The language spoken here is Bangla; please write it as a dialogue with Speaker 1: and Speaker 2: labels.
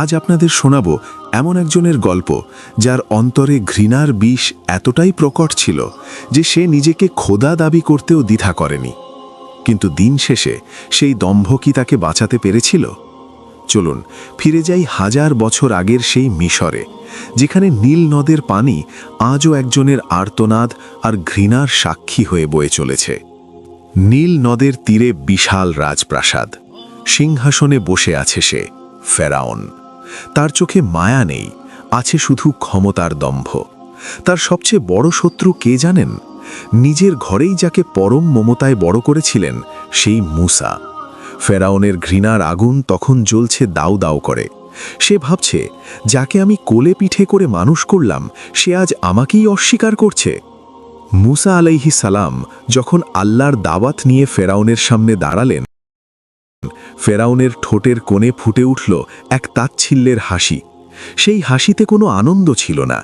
Speaker 1: আজ আপনাদের শোনাব এমন একজনের গল্প যার অন্তরে ঘৃণার বিষ এতটাই প্রকট ছিল যে সে নিজেকে খোদা দাবি করতেও দ্বিধা করেনি। কিন্তু দিন শেষে সেই দম্ভ কি তাকে বাঁচাতে পেরেছিল? চলুন ফিরে যাই হাজার বছর আগের সেই মিশরে, যেখানে নীল নদের পানি আজও একজনের আর্তনাদ আর ঘৃণার সাক্ষী হয়ে বয়ে চলেছে। নীল নদের তীরে বিশাল রাজপ্রাসাদ, সিংহাসনে বসে আছে সে, ফেরাউন। তার চোখে মায়া নেই, আছে শুধু ক্ষমতার দম্ভ। তার সবচেয়ে বড় শত্রু কে জানেন? নিজের ঘরেই যাকে পরম মমতায় বড় করেছিলেন, সেই মূসা। ফেরাউনের ঘৃণার আগুন তখন জ্বলছে দাউ দাউ করে। সে ভাবছে, যাকে আমি কোলে পিঠে করে মানুষ করলাম, সে আজ আমাকেই অস্বীকার করছে। মূসা আলাইহিস সালাম যখন আল্লাহর দাওয়াত নিয়ে ফেরাউনের সামনে দাঁড়ালেন, ফেরাউনের ঠোঁটের কোণে ফুটে উঠল এক তাচ্ছিল্যের হাসি। সেই হাসিতে কোনো আনন্দ ছিল না,